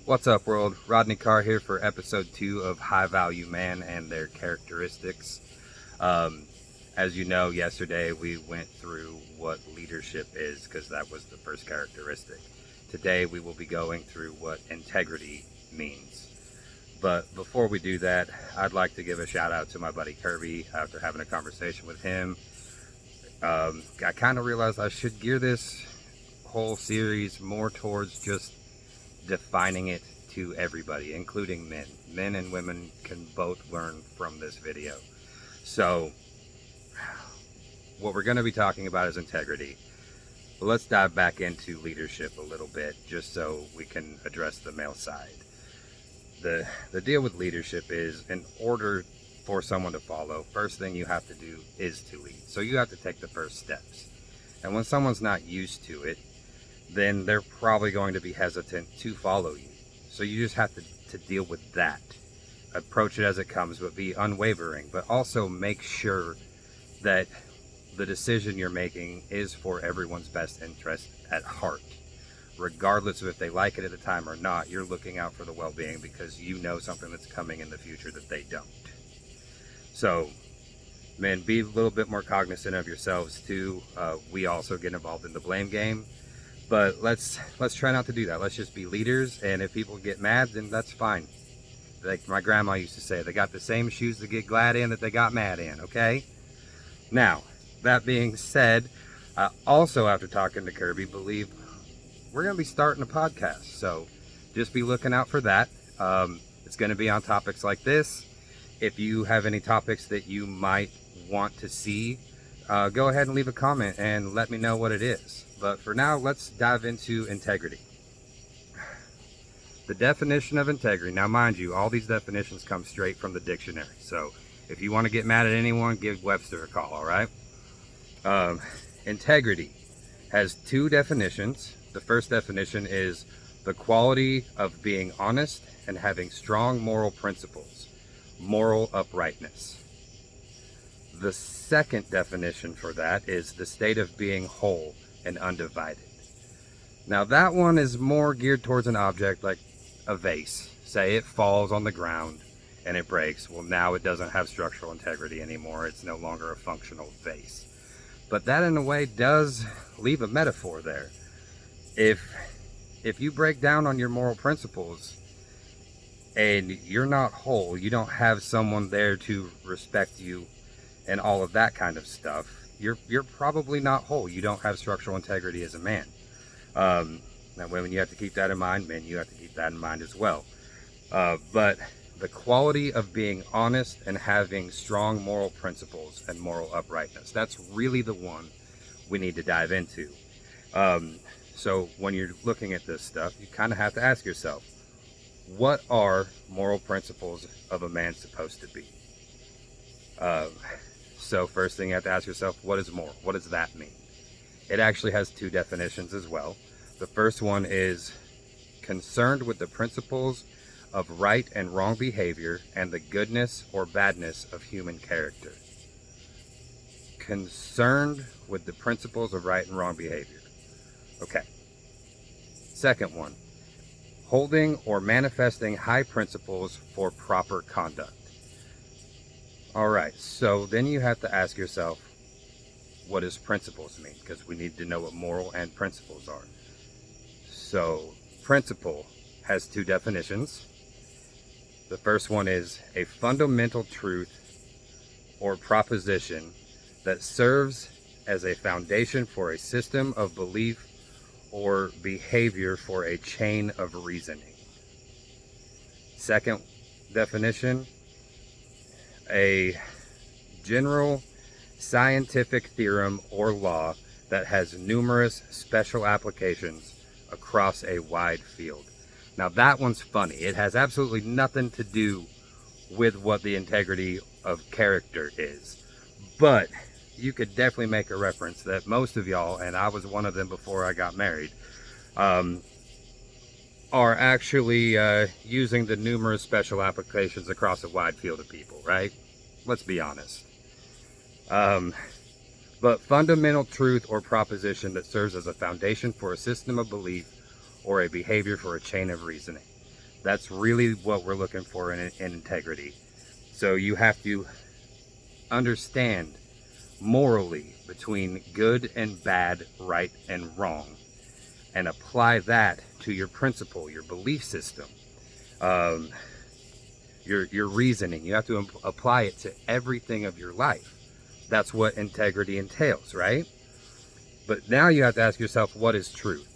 What's up, world? Rodney Carr here for episode 2 of High Value Man and Their Characteristics. Um, as you know, yesterday we went through what leadership is because that was the first characteristic. Today we will be going through what integrity means. But before we do that, I'd like to give a shout out to my buddy Kirby after having a conversation with him. I kind of realized I should gear this whole series more towards just defining it to everybody, including men. Men and women can both learn from this video. So, what we're going to be talking about is integrity. But let's dive back into leadership a little bit, just so we can address the male side. The deal with leadership is, in order for someone to follow, first thing you have to do is to lead. So you have to take the first steps. And when someone's not used to it, then they're probably going to be hesitant to follow you. So you just have to deal with that. Approach it as it comes, but be unwavering. But also make sure that the decision you're making is for everyone's best interest at heart. Regardless of if they like it at the time or not, you're looking out for the well-being because you know something that's coming in the future that they don't. So, man, be a little bit more cognizant of yourselves too. We also get involved in the blame game. But let's try not to do that. Let's just be leaders, and if people get mad, then that's fine. Like my grandma used to say, they got the same shoes to get glad in that they got mad in, okay? Now, that being said, I also, after talking to Kirby, believe we're going to be starting a podcast. So just be looking out for that. It's going to be on topics like this. If you have any topics that you might want to see, go ahead and leave a comment and let me know what it is. But for now, let's dive into integrity. The definition of integrity. Now, mind you, all these definitions come straight from the dictionary. So if you want to get mad at anyone, give Webster a call, all right? Integrity has two definitions. The first definition is the quality of being honest and having strong moral principles, moral uprightness. The second definition for that is the state of being whole and undivided. Now that one is more geared towards an object like a vase. Say it falls on the ground and it breaks. Well, now it doesn't have structural integrity anymore. It's no longer a functional vase. But that in a way does leave a metaphor there. If you break down on your moral principles and you're not whole, you don't have someone there to respect you and all of that kind of stuff, you're probably not whole. You don't have structural integrity as a man. Now, women, you have to keep that in mind. Men, you have to keep that in mind as well. But the quality of being honest and having strong moral principles and moral uprightness, that's really the one we need to dive into. So when you're looking at this stuff, you kind of have to ask yourself, what are moral principles of a man supposed to be? So first thing you have to ask yourself, what is moral? What does that mean? It actually has two definitions as well. The first one is concerned with the principles of right and wrong behavior and the goodness or badness of human character. Concerned with the principles of right and wrong behavior. Okay. Second one, holding or manifesting high principles for proper conduct. All right, so then you have to ask yourself, what does principles mean? Because we need to know what moral and principles are. So, principle has two definitions. The first one is a fundamental truth or proposition that serves as a foundation for a system of belief or behavior for a chain of reasoning. Second definition, a general scientific theorem or law that has numerous special applications across a wide field. Now that one's funny. It has absolutely nothing to do with what the integrity of character is. But you could definitely make a reference that most of y'all, and I was one of them before I got married, are actually using the numerous special applications across a wide field of people, right? Let's be honest. But fundamental truth or proposition that serves as a foundation for a system of belief or a behavior for a chain of reasoning. That's really what we're looking for in integrity. So you have to understand morally between good and bad, right and wrong, and apply that to your principle, your belief system, your reasoning. You have to apply it to everything of your life. That's what integrity entails, right? But now you have to ask yourself, what is truth?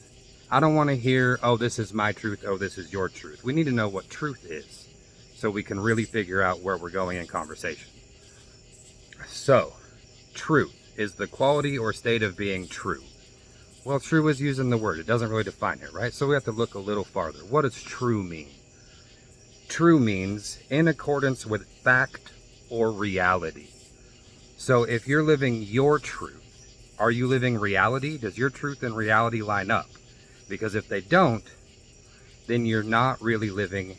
I don't want to hear, oh, this is my truth, oh, this is your truth. We need to know what truth is so we can really figure out where we're going in conversation. So, truth is the quality or state of being true. Well, true is using the word. It doesn't really define it, right? So we have to look a little farther. What does true mean? True means in accordance with fact or reality. So if you're living your truth, are you living reality? Does your truth and reality line up? Because if they don't, then you're not really living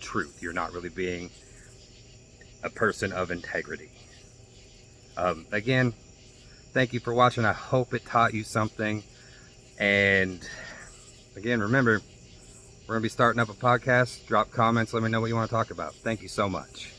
truth. You're not really being a person of integrity. Again, thank you for watching. I hope it taught you something. And again, remember, we're going to be starting up a podcast. Drop comments. Let me know what you want to talk about. Thank you so much.